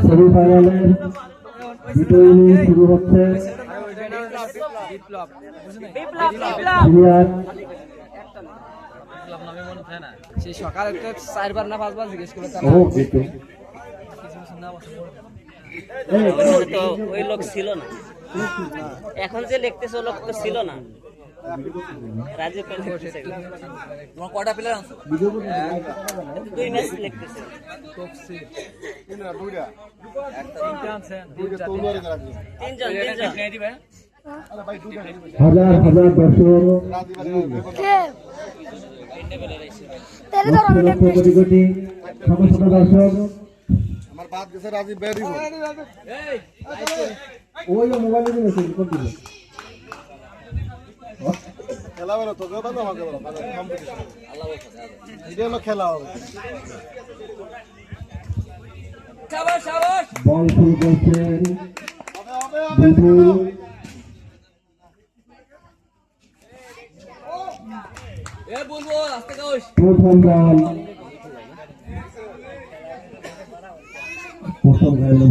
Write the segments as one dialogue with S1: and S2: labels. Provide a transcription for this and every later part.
S1: সেমিফাইনালের দ্বিতীয় ইনিংস শুরু হচ্ছে।
S2: সেই সকালে 4বার না 5বার জিজ্ঞেস করে
S3: ওই লোক ছিল না, এখন যে লিখতেছে ও লোক তো ছিল না। রাজীব তোমার কটা প্লেয়ার আনছো? 2 ম্যাচ লিখতেছে।
S1: হাজার হাজার কোটি শত শত দর্শক
S4: আমার বাদ গেছে রাজীব বেরি
S1: ওই মোবাইলে মেসেজ করতে
S4: খেলা বেরো তোকেও তো আমাকে বলো কম্পিটিশন এটা হলো খেলা হবে।
S1: বল শুরু করছেন প্রথম বল প্রথম গাইলে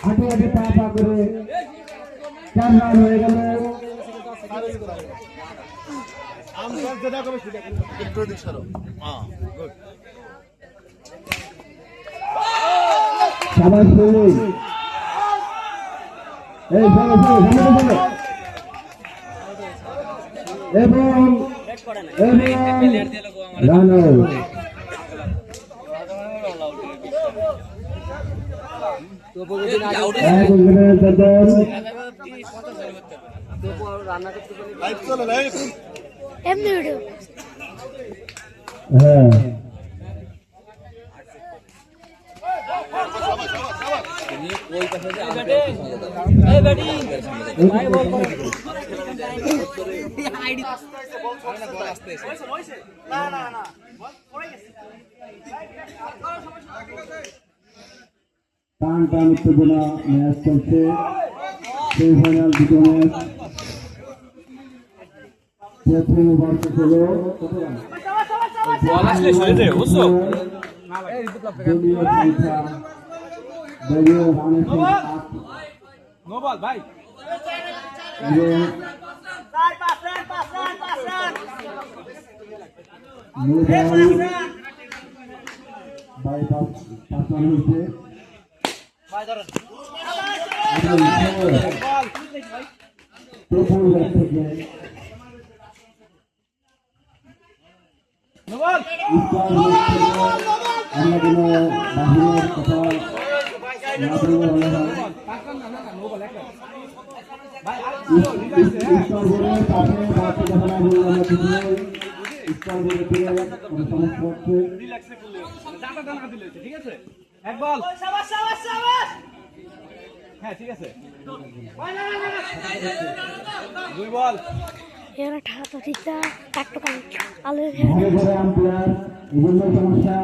S1: হাঁটু হাঁটু পা পা করে 4 রান হয়ে গেল। শাবাশ বলুন, এই এবং রান আউট। হ্যাঁ টান টান উত্তেজনা ম্যাচ চলছে। সেমিফাইনাল দুটো ম্যাচ, প্রথম ওভার শেষ হলো। দলীয় সংখ্যা দলীয় রানের সংখ্যা 8 ভাই আমরা কোনো বাহিরের কথা না বলে
S2: ঠিক আছে, এক বল। হ্যাঁ ঠিক আছে, 2 বল।
S5: এরা ঠাটা ঠিকটা টাকটো কান আলো
S1: ঘরে ঘরে আম্পায়ার বিভিন্ন সমস্যা।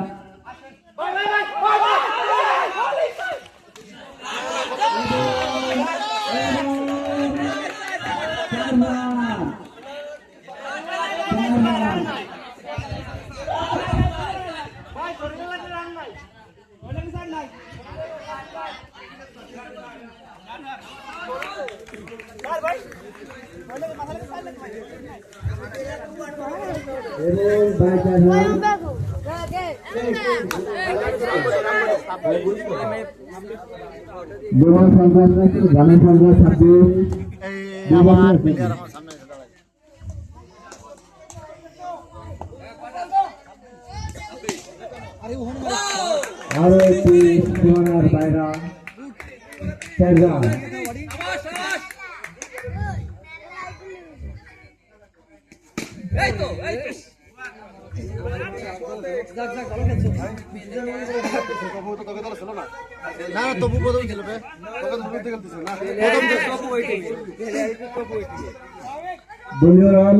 S1: গ্রামের সংখ্যা 26 আরো একটি সীমানার বাইরা 4 রান।
S4: না তবু প্রথম ছিল বে তোকে তো বিরুদ্ধে খেলতেছিল না
S1: দলীয় রান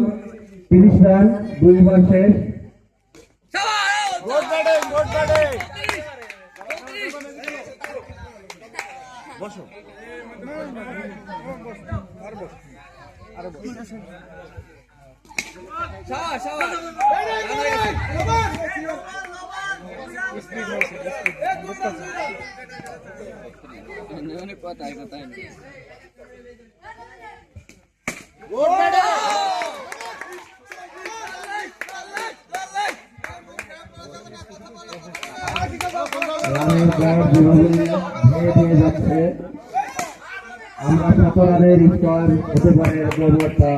S1: 30 রান 2 ওভার শেষ।
S4: গুড ব্যাটিং গুড ব্যাটিং বসো
S2: কথাই কথাই
S4: গুড ব্যাটিং
S1: রানের পর বিভাগে ধীরে যাচ্ছে। আমরা 7 রানের স্কোর হতে পারে এরকম একটা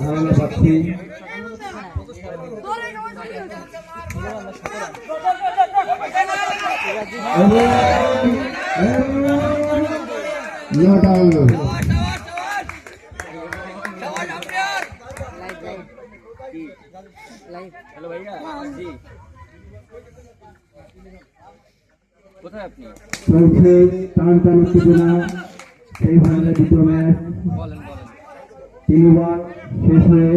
S1: ধারণা পাচ্ছি। Not out.
S2: হ্যালো ভাইয়া জি কোথায় আপনি
S1: চলছে টান টান উত্তেজনা সেই ভাঙলে দ্বিতীয় ম্যাচ
S2: বলেন বলেন
S1: 3 ওভার শেষ হয়ে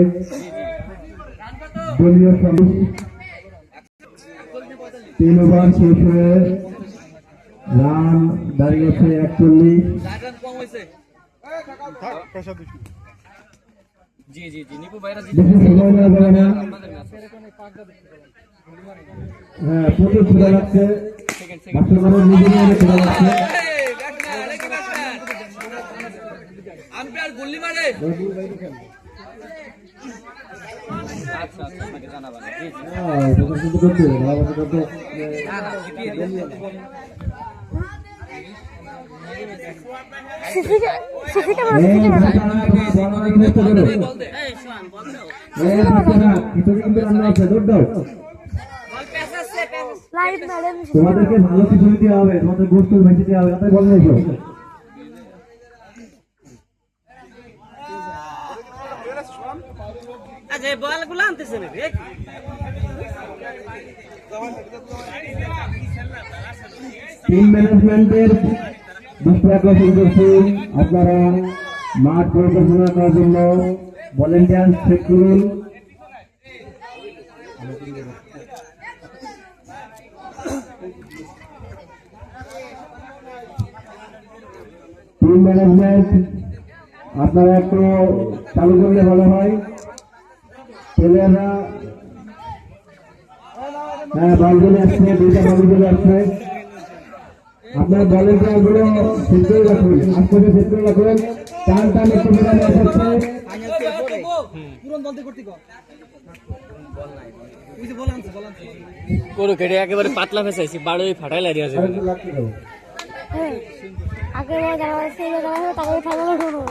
S1: দলীয় সদস্য 3 ওভার শেষ হয়ে রান দাঁড়িয়েছে 41।
S2: রান কম হয়েছে
S4: থাক পেশা দিছি
S2: জি জি জি নিপু ভাইরা জি
S1: বেশি সময় নেওয়া যাবে না।
S2: আপনাদের ম্যাচ
S1: হ্যাঁ প্রচুর ছোটা লাগছে,
S2: সেকেন্ড
S1: বাচ্চাদের নিজেদের ছোটা লাগছে।
S2: আম্পায়ার গুল্লি মারে আচ্ছা আচ্ছা আপনাকে জানাবেন জি জি
S1: হ্যাঁ এটা কিন্তু করতে হবে, ভালো করতে করতে।
S2: না না শিখিয়ে দিন
S5: সিসিটা
S1: এই বাচ্চারা বল মারি নষ্ট করো।
S2: বল দে
S3: এই শোন বল দাও
S1: এই বাচ্চারা কিছু কিন্তু রান্না আছে, দৌড় দাও।
S3: বল প্যাস আছে প্যাস
S5: লাইভ ম্যাডাম
S1: তোমাদেরকে ভালো কিছু দিতে হবে, তোমাদের গোস্ত ভেজে দিতে হবে, তাই বল নিয়েছো।
S3: আচ্ছা এই বলগুলো আনতেছে না রে
S1: টিম ম্যানেজমেন্টের দৃষ্টি আকর্ষণ করছি, আপনারা মাঠ পরিকল্পনা করার জন্য ভলেন্টিয়ার চেক করুন। টিম ম্যানেজমেন্ট আপনারা একটু চালু করলে ভালো হয়। প্লেয়াররা হ্যাঁ বল চলে আসছে, 2টা বল চলে আসছে। আপনার বলের গুলো সেট করে রাখুন, আস্তে করে সেট করে রাখুন। টান টান একটু মেলা ম্যাচ হচ্ছে।
S2: করো কেটে একেবারে পাতলা ফেসাইছি বাড়োই ফাটাই লাগিয়ে আছে
S1: আরেকটু লাগতে দেবো।
S5: হ্যাঁ আগে বল যারা আছে এবার যারা আছে তাদের ফাইনাল শুনো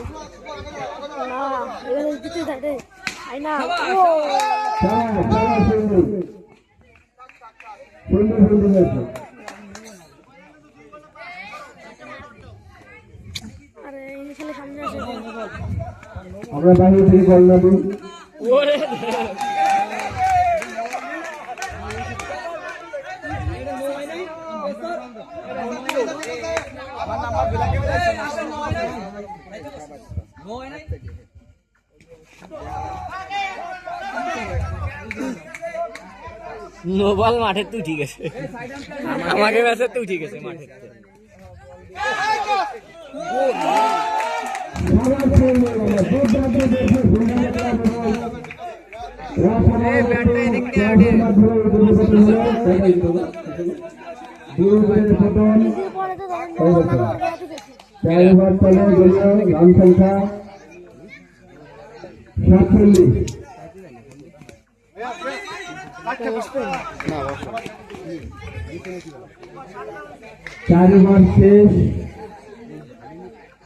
S5: না এবার কিছু থাকে আই না ও
S1: চালা, চালা, সুন্দর। সুন্দর, সুন্দর হয়েছে।
S5: আরে এই ছেলে সামনে আসে
S1: আমরা বাইরে থেকে বল নেব।
S2: ওরে নোবাল মাঠের তুই ঠিক আছে আমাকে ম্যাচের তুই ঠিক আছে মাঠের
S5: পরে তো ধরেন
S1: চারবার চলে গেল রান সংখ্যা 47। 4 ওভার শেষ,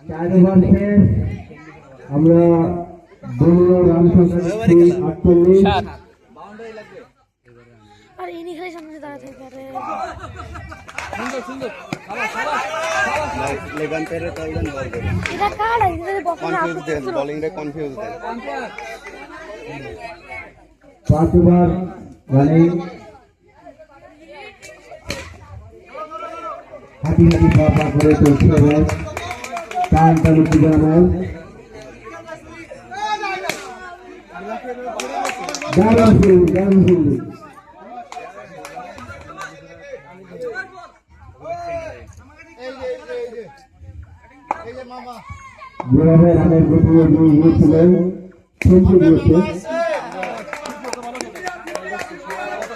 S1: 4 ওভার শেষ। আমরা দলীয় রান সংখ্যা 48।
S5: আর ইনি খালি সামনে দাঁড়াতে পারে
S4: লেগান্তের তাইলেন বল দেন
S5: এটা কার এটা বক্স
S4: কনফিউজ দেন বোলিং রে কনফিউজ দেন
S1: 5 ওভার রানিং হাঁটি হাঁটি পা করে চলছে ম্যাচ। টান উত্তেজনা ম্যাচ। দারুণ ফিল্ডিং, দারুণ ফিল্ডিং। যেভাবে রানের গতি এগিয়ে গিয়েছিলেন সেঞ্চুরি করছে।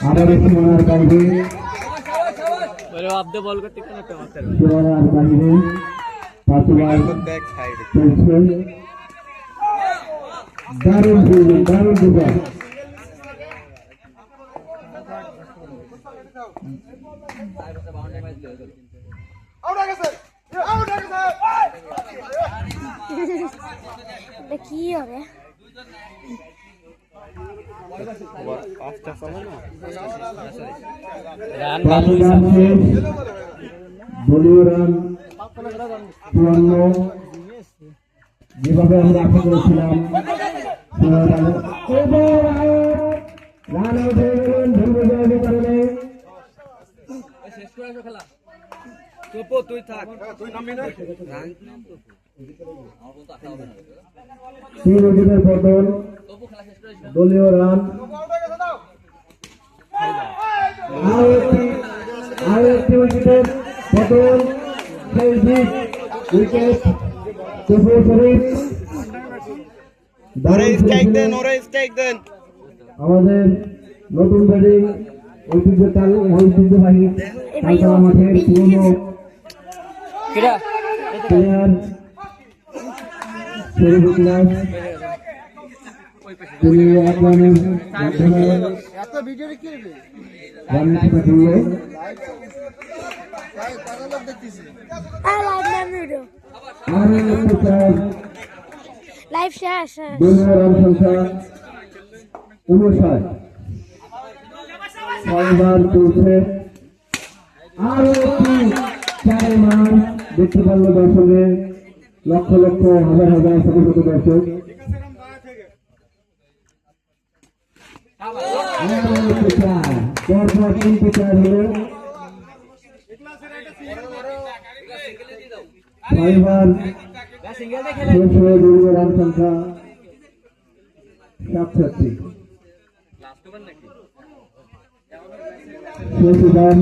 S1: আবার সীমানার বাইরে,
S3: বল করতে কেন
S1: সীমানার বাইরে 5 ওভার চলছে। দারুণ ফিল্ডিং, দারুণ দুবার।
S5: এটা কি হবে?
S1: দলীয় রান 54, যেভাবে আমরা আশা করেছিলাম রান আউট হয়ে গেলেন ধৈর্যের কারণে।
S2: তুই থাক, তুই নামবি না।
S1: 3 উইকেটের পতন, দলীয় রান। আরো একটি উইকেটের পতন, সেই উইকেট তবুও শরীফ। আমাদের নতুন ব্যাটিং ঐতিহ্যবাহী তালতলা মাঠের পুরনো প্লেয়ার শরীফুল্লাহ, তিনি 1 রানের মাধ্যমে রানের টিকা তুলল।
S5: লাইভ শেষ।
S1: দলীয় রান সংখ্যা 59, 6 ওভার চলছে। আরো একটি 4 মান দেখতে পারল দর্শকে, লক্ষ লক্ষ হাজার হাজার শত শত দর্শক। পরপর 3টি 4 হলো। 6 ওভার শেষ হয়ে দলীয় রান সংখ্যা 67। শেষ ওভার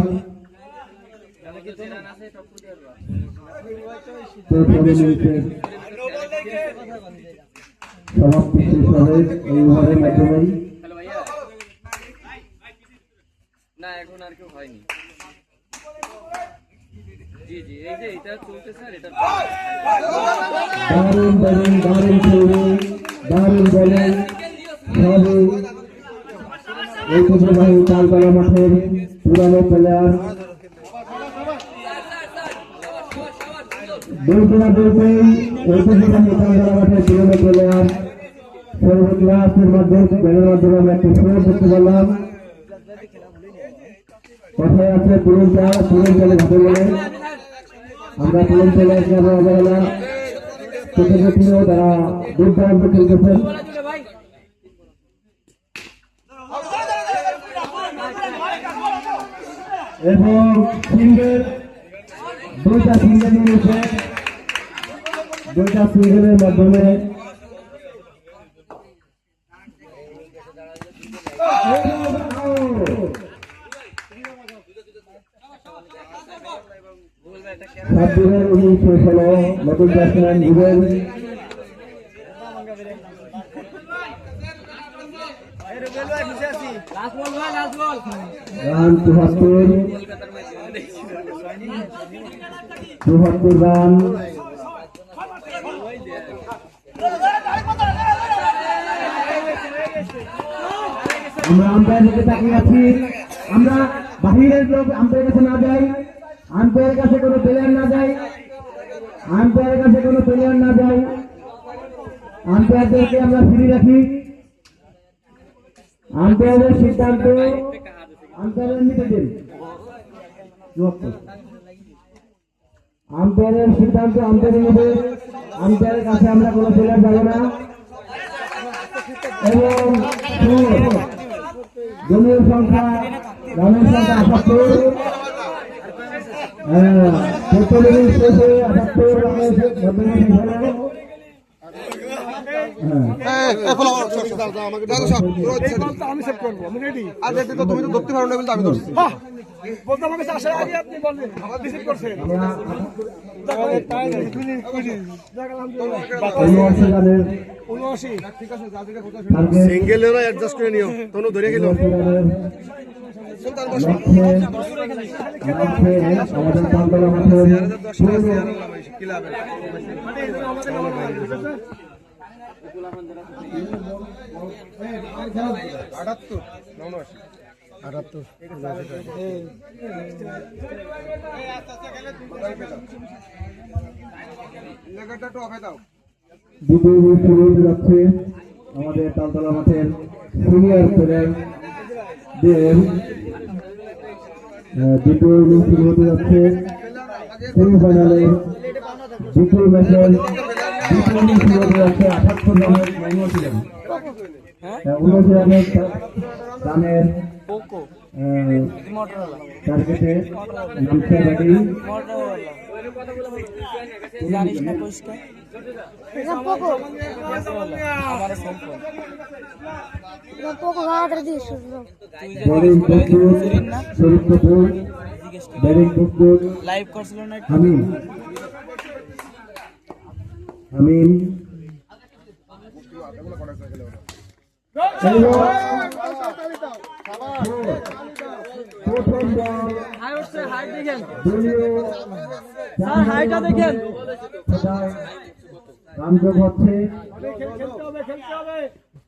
S1: সমাপ্তি শেষ হবে এই ওভারের মাধ্যমেই।
S2: না এখন আর কেউ হয়নি। জি জি, এই যে এটা চলতেছে আর এটা
S1: দারুণ বোলিং, দারুণ ফিল্ডিং, দারুণ বোলিং সবই ঐতিহ্যবাহী তালতলা মাঠের পুরানো প্লেয়ার। বলতে না বলতেই ঐতিহ্যবাহী তালতলা মাঠের পুরানো প্লেয়ার সর্বক্লাসের মাধ্যমে আমরা একটু স্কোর করতে পারলাম। কথায় আছে পুরন চাল ঘাটে গেলে আমরা পুরন চালে যাবো অবহেলা প্রতিযোগীও তারা দুর্দান্ত খেলতেছেন। এবং সিঙ্গেল 2টা সিঙ্গেল নিয়েছে, 2টা সিঙ্গেলের মাধ্যমে সাব্বিরের ইনিংস শেষ হলো। নতুন ব্যাটসম্যান রুবেল রান 74 রান। আমরা আম্পায়ারের দিকে তাকিয়ে আছি। আমরা বাহিরের লোক আম্পায়ারের কাছে না যাই, আম্পায়ারের কাছে কোনো প্লেয়ার না যাই, আম্পায়ারের কাছে কোনো প্লেয়ার না যাই, আম্পায়ারদেরকে আমরা ফ্রি রাখি। আম্পায়ারের সিদ্ধান্ত আম্পায়ারের নিতে দিন। আম্পায়ারের সিদ্ধান্ত আম্পায়ারের নেবে। আম্পায়ারের কাছে আমরা কোনো প্লেয়ার যাবো না। এবং দলীয় সংখ্যা রানের সংখ্যা 78, প্রথম ইনিংস শেষে 78 রানের ব্যবধানে হলো।
S4: আমি সেভ করবো, আমি রেডি। আর দেখতে তো তুমি তো ধরতে পারো না বলতে আমি ধরছি। বলতে আমার কাছে আসার আগে আপনি বললেন আমার রিসিভ করছেন। সিঙ্গেলেরও অ্যাডজাস্ট করে নিও, তনু ধরে গেল।
S1: দ্বিতীয় ইনিংস শুরু হতে যাচ্ছে আমাদের তালতলা মাঠের সিনিয়র প্লেয়ার দের দ্বিতীয় ইনিংস শুরু হতে যাচ্ছে সেমিফাইনালের দ্বিতীয় ম্যাচের দ্বিতীয় ইনিংস শুরু হতে যাচ্ছে 78 রানের 79 রানের টার্গেটে নামছে ব্যাটিং।
S2: জানিস না পরিষ্কার
S1: বোলিং প্রস্তুত শরীফ কপুর, ব্যাটিং প্রস্তুত
S2: লাইভ করছিল না
S1: হামিম। হামিম প্রথম বল
S2: হাই উঠছে, হাই দেখেন
S1: দলীয়
S2: স্যার, হাইটা দেখেন।
S1: রানযোগ হচ্ছে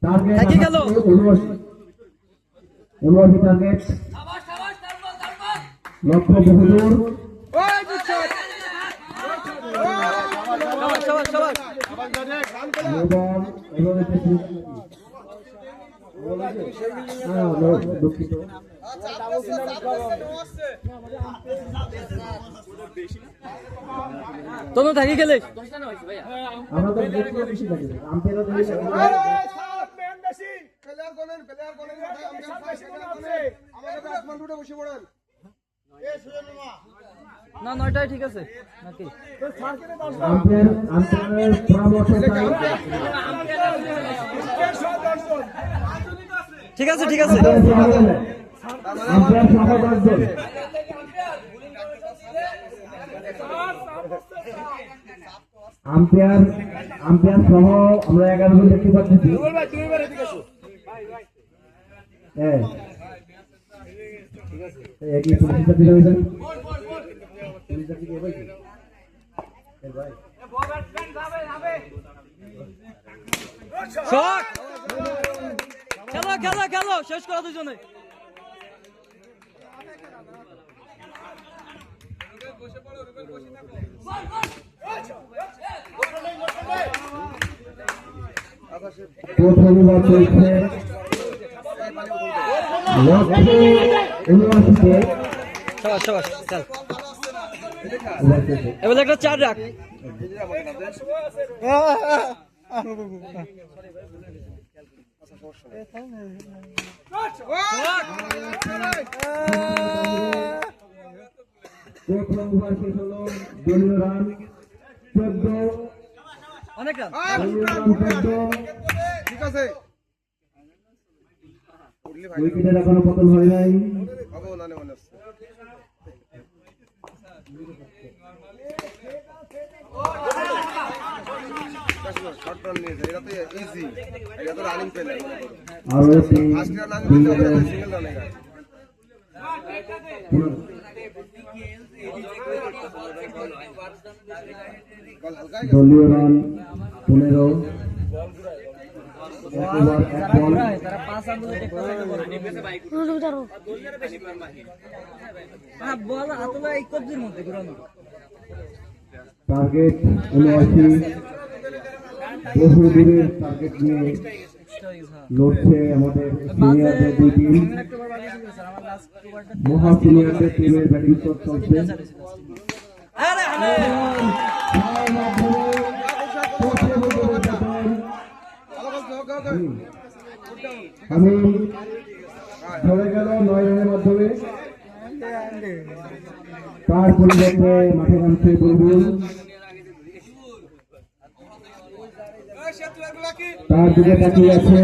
S1: টার্গেট
S2: থাকি গেল।
S1: 79 টার্গেট, লক্ষ্য বহুদূর। দুঃখিত
S2: তনু থাকি গেলে
S1: আমরা তো বেশি থাকি আম্পায়ারও
S2: না, 9টায় ঠিক আছে নাকি?
S1: আম্পায়ারের পরামর্শ চাই।
S2: ঠিক আছে, ঠিক আছে।
S1: আম্পায়ার সহ 10 জন। আম্পায়ার সহ আমরা 11 জন দেখতে পাচ্ছি। হ্যাঁ, একই পুলিশটা দিল হয়েছে।
S2: শট! খেলো খেলো খেলো, শেষ করো দুজনে।
S1: প্রথম বল চলছে লক্ষ্য 79-তে।
S2: সবাস সবাস, চল এবার একটা 4 রাখ।
S1: প্রথম ওভার শেষ হলো, দলীয় রান 14,
S2: অনেক রান।
S1: দলীয় রান 14।
S4: ঠিক আছে,
S1: উইকেটের এখনো পতন হয় নাই।
S4: হবে না মনে হচ্ছে। শর্ট রান নিয়ে যায়, এটা তো ইজি, এটা তো রানিং পেলে।
S1: আরো একটি
S4: ফার্স্ট রান না দিলে সিঙ্গেল রানে যায়।
S1: দলীয় রান 15, এক ওভার এক বল।
S2: তারা 5 আঙ্গুলে দেখতে পারে বল হাতলা এই কবজির মধ্যে ঘুরানো।
S1: টার্গেট 79, বহু দূরের টার্গেট নিয়ে লড়ছে আমাদের সিনিয়রদের দুই টিম। মহা সিনিয়রদের টিমের ব্যাটিং শট চলছে। আমি ধরে গেল 9 রানের মাধ্যমে। তার পরিবর্তে মাঠে নামছে বুলবুল। তার দিকে তাকিয়ে আছে,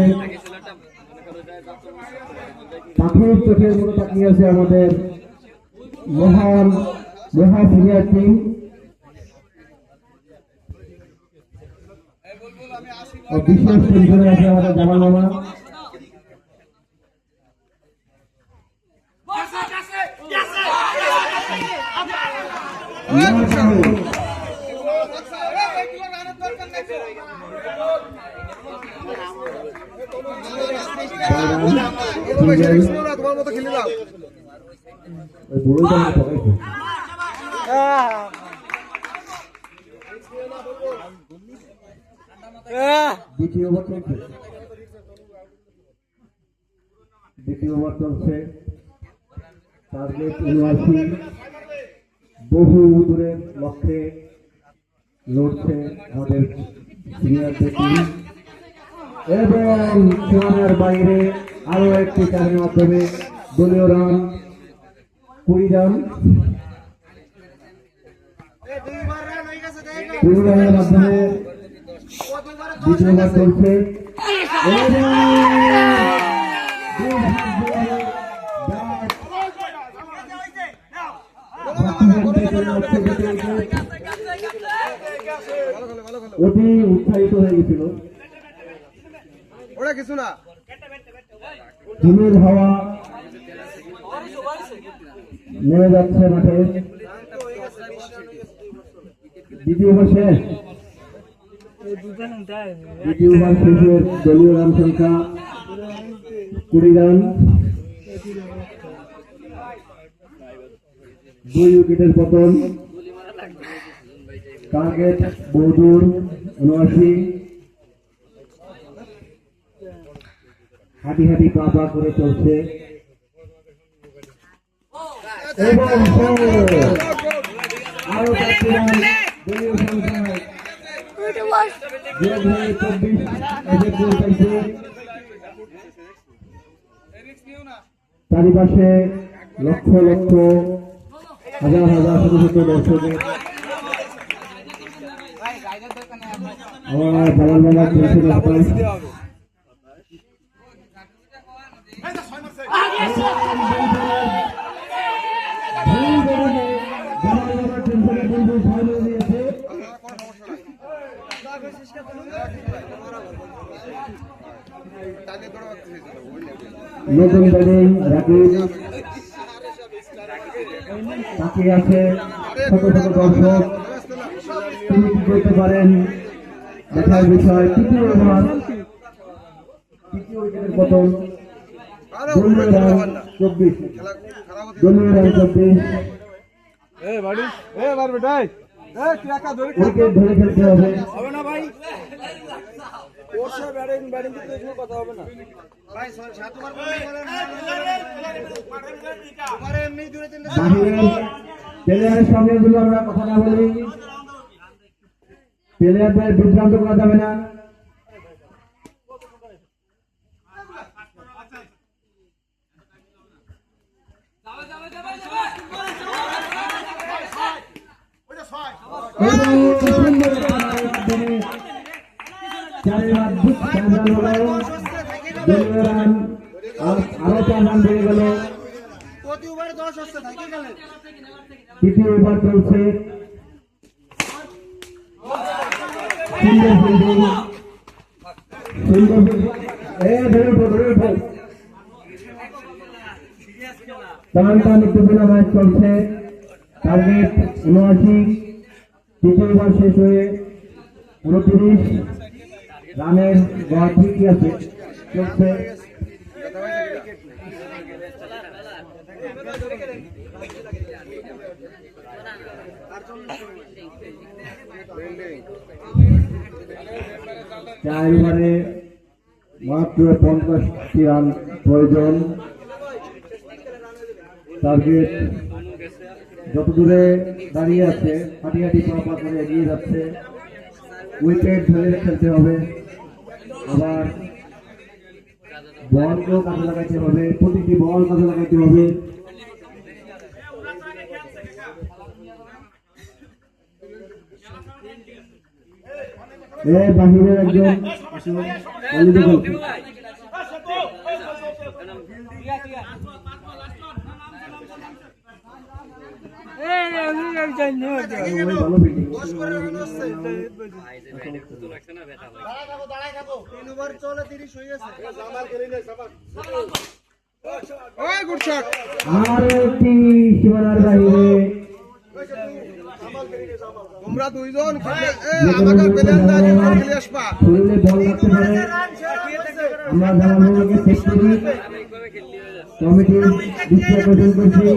S1: পাখির চোখের মতো তাকিয়ে আছে আমাদের মহা সিনিয়র টিম। বিশেষ টেনশনে আছে আমাদের জামাল মামা।
S4: তোমার মতো খেলে দাও।
S1: দ্বিতীয় ওভার চলছে। টার্গেট 79, বহু দূরের লক্ষ্যে লড়ছে আমাদের সিনিয়রদের টিম এবং সীমানার বাইরে আরো একটি চারের মাধ্যমে দলীয় রান 20 রান। 20 রানের মাধ্যমে দ্বিতীয় ওভার চলছে অতি উৎসাহিত হয়ে গেছিল।
S4: ওরা কিছু না,
S1: ঝিমের হাওয়া নেমে যাচ্ছে মাঠে। দ্বিতীয় ওভার শেষ। দ্বিতীয় ওভার শেষের দলীয় রান সংখ্যা 20 রান। 2 উইকেটের পতন। টার্গেট বহুদূর 79। হাঁটি হাঁটি পা পা করে চলছে এবং আরো 4টি রান দলীয় সংখ্যায় 24 চারিপাশে লক্ষ লক্ষ হাজার হাজার শত শত দর্শকের আমার জামাল মামার নতুন ব্যাটিং রাকিব তাকিয়ে আছে ছোট ছোট দর্শক। তিনি কি করতে পারেন দেখার বিষয়। তৃতীয় ওভার, তৃতীয় উইকেটের পতন। দলীয় রান 24। দলীয় রান 24। উইকেট ধরে খেলতে হবে। প্লেয়ারের সঙ্গে যদি আমরা কথা না বলি, প্লেয়ারদের বিভ্রান্ত করা যাবে না। আরো 4 রান বেড়ে গেল। তৃতীয় ওভার চলছে। টান উত্তেজনা ম্যাচ চলছে। টার্গেট 79। তৃতীয় ওভার শেষ হয়ে 29 রানের গড় ঠিকই আছে চলছে। চার ওভারে মাত্র 50টি রান প্রয়োজন। টার্গেট যত দূরে দাঁড়িয়ে আছে হাঁটি হাঁটি পা পা করে এগিয়ে যাচ্ছে। উইকেট ধরে খেলতে হবে, আবার বলকেও কাজে লাগাইতে হবে, প্রতিটি বল কাজে লাগাইতে হবে। এর বাহিরের একজন অলরেডি গোল ভালো ফিল্ডিং
S4: ওই গুড শট
S1: আর একটি সীমানার বাইরে
S4: তোমরা দুইজন খেলে আমাকে প্লেয়ার না তোমরা খেলে আসবা
S1: শরীরে বল রাখতে পারে আমরা জানানোকে চেক করি কমিটির দৃষ্টি আকর্ষণ করছি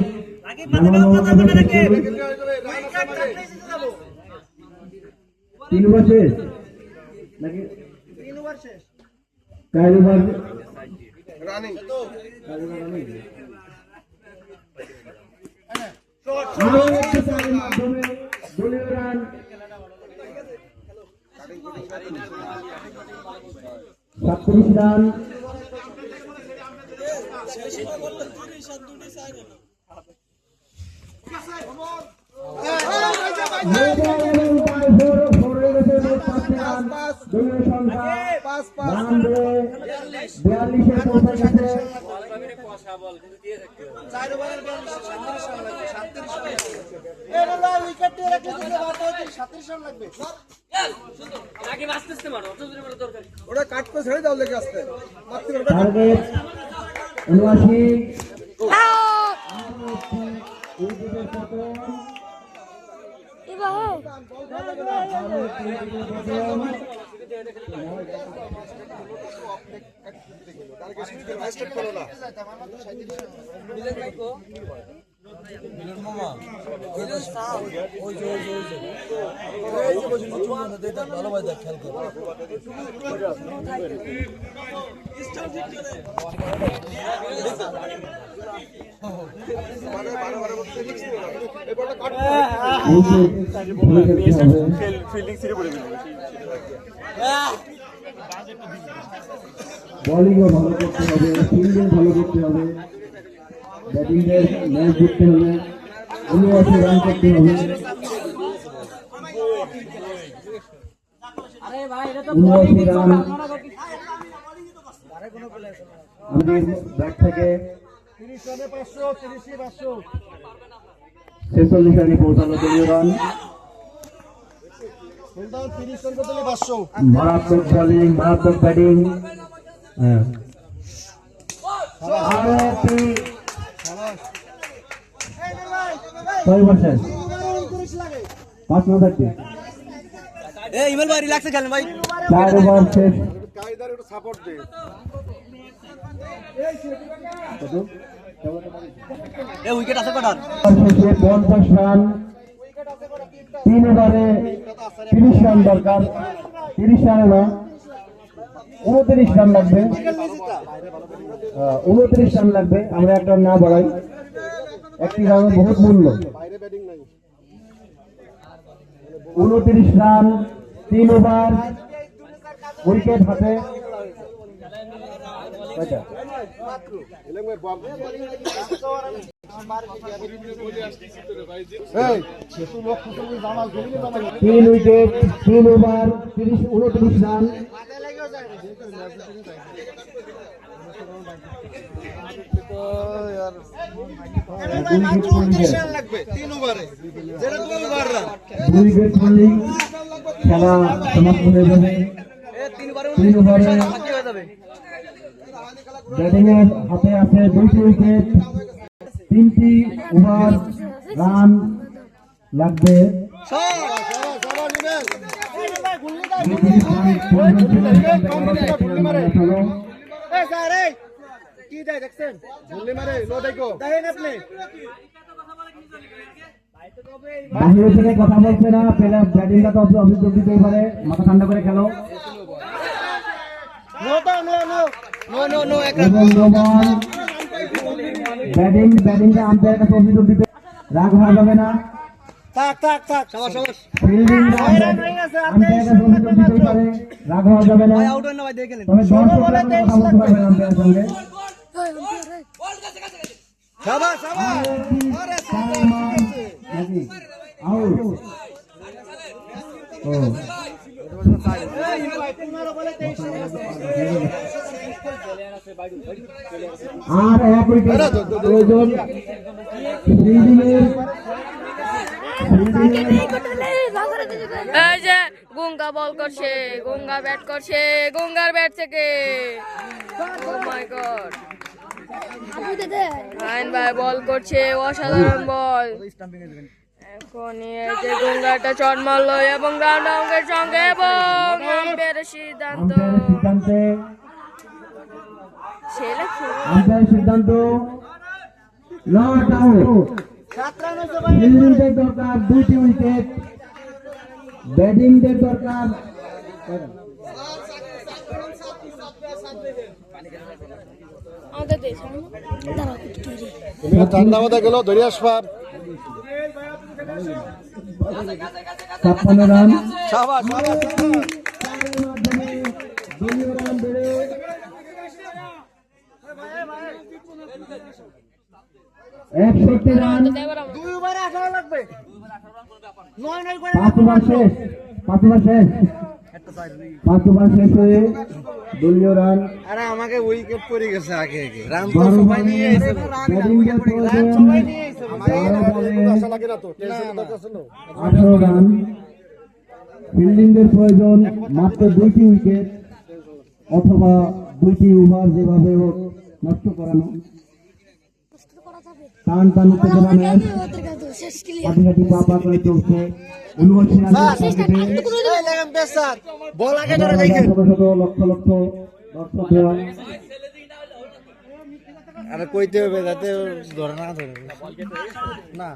S1: জানানোকে চেক করি 3 ওভার শেষ নাকি 3 ওভার শেষ কার ওভার
S4: রানিং
S1: আরো একটি চারের মাধ্যমে দলীয় রান 37 রান দলীয় সংখ্যা 42-এ পৌঁছে গেছে
S4: ওটা কাট করে ছেড়ে দাও লেগে আসতে
S1: টার্গেট 79 বলিংও ভালো করতে হবে, ফিল্ডিং ভালো করতে হবে, ব্যাটিং এর ম্যাচ জিততে হলে 79 রান করতে হবে। 79 রান আমাদের ব্যাট থেকে 46 রানে পৌঁছানো দলীয় রান। মারাত্মক বোলিং, মারাত্মক ব্যাটিং। আরো একটি 6 ওভার শেষ, 5 না থাকবে 4 ওভার শেষ। শেষে 50 রান, 3 ওভারে 30 রান দরকার। 30 রানে না, 29 রান লাগবে। 29 রান লাগবে, আমরা একটা না বাড়াই, একটি রান বহুত মূল্য। 29 রান, 3 ওভার, উইকেট হাতে। কয়টা? 3 উইকেট, 3 ওভার, 29 রান। দুই উইকেট বোলিং, খেলা সমাপ্ত হয়ে যাবে। 3 ওভারে ব্যাটিং এর হাতে আছে 2টি উইকেট, 3টি ওভার, রান লাগবে। বাহিরে থেকে কথা বলছে না, পেলে ব্যাটিংটা তো অভিযোগ দিতেই পারে। মাথা ঠান্ডা করে খেলো। ব্যাটিংটা আম্পায়ারের কাছে অভিযোগ দিতে, রাগ হওয়া যাবে না। ফিল্ডিং আম্পায়ারের কাছে অভিযোগ দিতেই পারে, রাগ হওয়া যাবে না। তবে দর্শকরা কথা বলতে পারবেন আম্পায়ারের সঙ্গে। আউট। আর এক উইকেট প্রয়োজন ফিল্ডিংয়ের
S5: এই যে গঙ্গা বল করছে, গঙ্গা ব্যাট করছে, গঙ্গার ব্যাট থেকে ও মাই গড রায়ন ভাই বল করছে, অসাধারণ বল। এখন এই যে গঙ্গাটা চট মারলো এবং রাউন্ড অঙ্কের সঙ্গে এবং আম্পায়ারের সিদ্ধান্ত
S1: সিদ্ধান্ত নট আউট। ফিল্ডিংদের দরকার 2টি উইকেট, ব্যাটিংদের দরকার
S5: আমাদের দেশ
S4: ঠান্ডা মাথা গেল ধরে আসবার
S1: 56 রান।
S4: শাবাশ
S1: দলীয় রান বেড়ে 61 রান। 5 ওভার শেষ, 5 ওভার শেষ, 5 ওভার শেষ হয়ে দলীয় রান।
S4: আরে আমাকে উইকেট পড়ে গেছে আগে আগে রান তো
S1: 12
S4: সবাই
S1: বলে
S4: নিয়ে এসে
S1: ব্যাটিংয়ের প্রয়োজন 12 বলে
S4: আশা লাগে না তো টেনশন দরকার ছিল
S1: 18 রান। ফিল্ডিংয়ের প্রয়োজন মাত্র 2টি উইকেট অথবা 2টি ওভার যেভাবে হোক নষ্ট করানো। টান টান উঠতে দেওয়া ম্যাচ কাটি পা করে চলছে। 79 রানের টার্গেটে
S4: বল আগে ধরে দেখেন
S1: শত শত লক্ষ লক্ষ দর্শকরা
S4: আরে কইতে হবে যাতে ধরে না ধরে না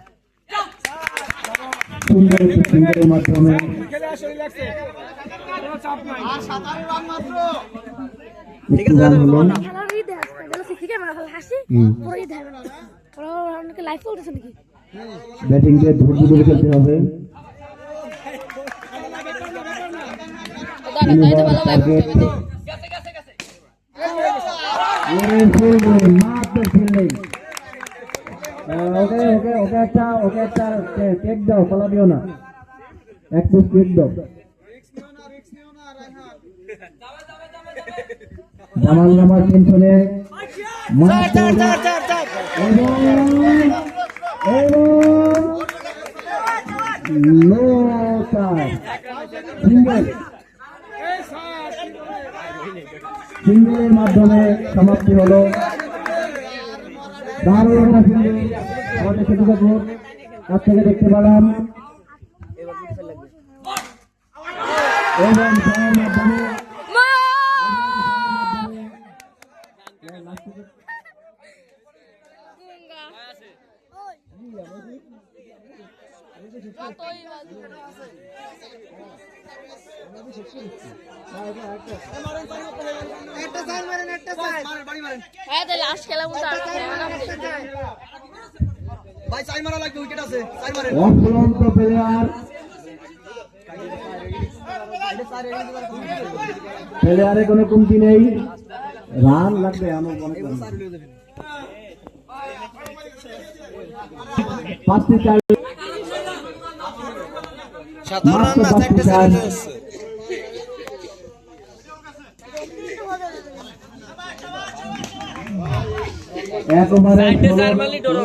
S1: সুন্দর একটি ফিল্ডের মাধ্যমে একটু রান হলো। ব্যাটিংকে ধৈর্য ধরে খেলতে হবে। টার্গেট মাত্র ফিল্ডিং। ওকে একটা কেক দাও, কলা দিও না, এক পিস কেক দাও। জামাল নামার টেনশনে সিঙ্গেলের মাধ্যমে সমাপ্তি হলো। দারুণ একটা ফিল্ডিং আমাদের সেতুকাপুর কাছ থেকে দেখতে পেলাম এবং জয়ের মাধ্যমে অফুরন্ত প্লেয়ারে কোনো কমতি নেই, রান লাগবে আমার মনে করি। 5টি চার মাত্র 5টি চার। এক ওভারে
S3: 4 মারলি ডরো।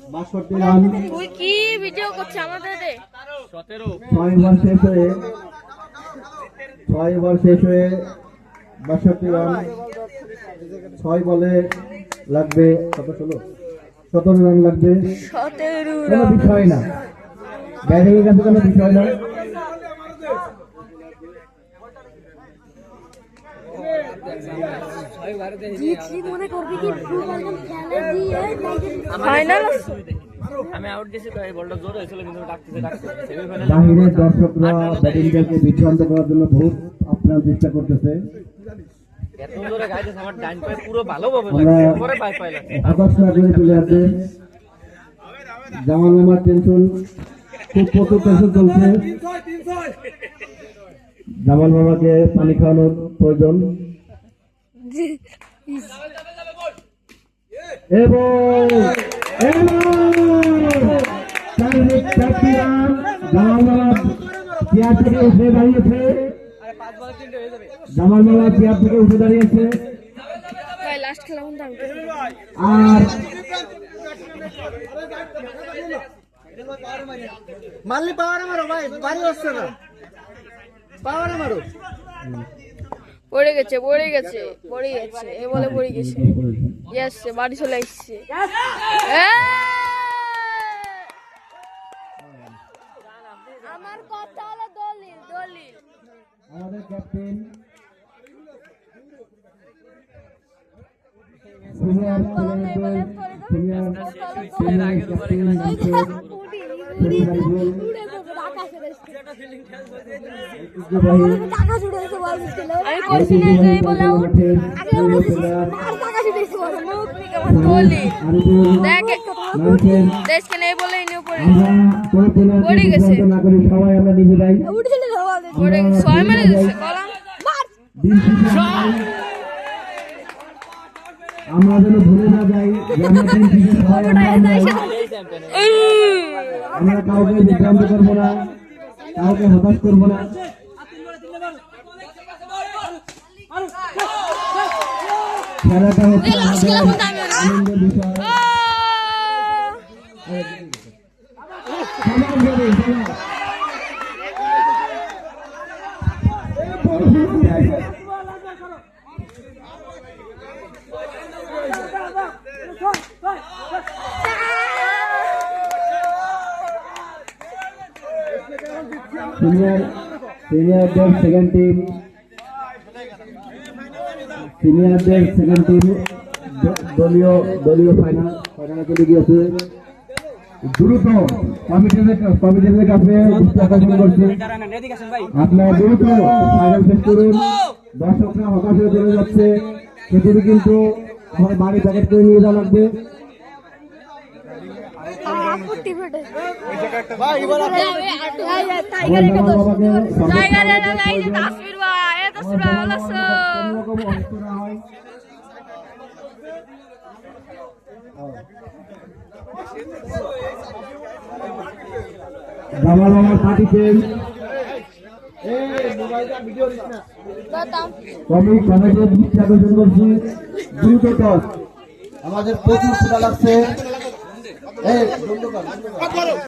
S1: 62 রান।
S5: তুই কি ভিডিও করছিস আমাদের?
S3: 17
S1: 6 ওভার শেষ হয়ে 62 রান। 6 বলে লাগবে কত? 17 রান লাগবে।
S5: 17
S1: কোনো বিষয় না, ব্যাটিং এর কাছে কোনো বিষয় না।
S5: মনে করবি কি ফাইনাল
S3: আমি আউট গেছি তো এই বলটা জোর হয়েছিল কিন্তু ডাকতেছে সেমিফাইনাল
S1: বাহিরের দর্শকরা ব্যাটিংটাকে বিভ্রান্ত করার জন্য বহুত আপ্রাণ চেষ্টা করতেছে।
S3: এত জোরে গাইতেছে আমার ডান পায়ে পুরো ভালোভাবে
S1: আমরা
S3: লাগছে পরে পায়ে পায়ে লাগছে
S1: হতাশ না করে প্লেয়ারদের। জামাল নামার টেনশন, খুব প্রচুর টেনশন চলছে। জামাল মামাকে পানি খাওয়ানোর প্রয়োজন এবং জামাল মামা চেয়ার থেকে উঠে দাঁড়িয়েছে,
S2: আরে 5 বলে 3টে হয়ে যাবে।
S1: জামাল মামা চেয়ার থেকে উঠে দাঁড়িয়েছে।
S5: ভাই লাস্ট খেলা কিন্তু আমি
S1: আর
S4: মারলি পাওয়ারে মারো ভাই, বাড়ি আসছে না, পাওয়ারে মারো।
S5: পড়ে গেছে এ বলে পড়ে গেছে। ইয়েস বাড়ি চলে আসছে। আমার কথা হলো দলিল।
S1: আমাদের ক্যাপ্টেন সিনিয়র
S5: আমি করছি না যে বলে দেশকে নেই বলে পড়ে গেছে।
S1: সবাই আমরা নিজেরাই
S5: পড়ে গেছে 6 মেরে দিচ্ছে কলাম।
S1: আমরা যেন ভুলে না যাই যে আমরা দিন শেষে সবাই আমরা কাউকে বিভ্রান্ত করবো না, কাউকে হতাশ করবো না। খেলাটা হচ্ছে আমাদের আনন্দের বিষয়। সবাই বলি, সবাই। সিনিয়রদের সেকেন্ড টিম দলীয় ফাইনালে চলে গিয়েছে। দ্রুত কমিটিদের কাছে দৃষ্টি আকর্ষণ করছে, আপনারা দ্রুত ফাইনাল শেষ করুন। দর্শকরা হতাশ হয়ে চলে যাচ্ছে, সেগুলি কিন্তু আমার বাড়ি প্যাকেট করে নিয়ে যাওয়া লাগবে। জামাল মামার পার্টিতে কমিটির দৃষ্টি আকর্ষণ করছি। দ্রুত টস, আমাদের প্রচুর ক্ষুধা লাগছে।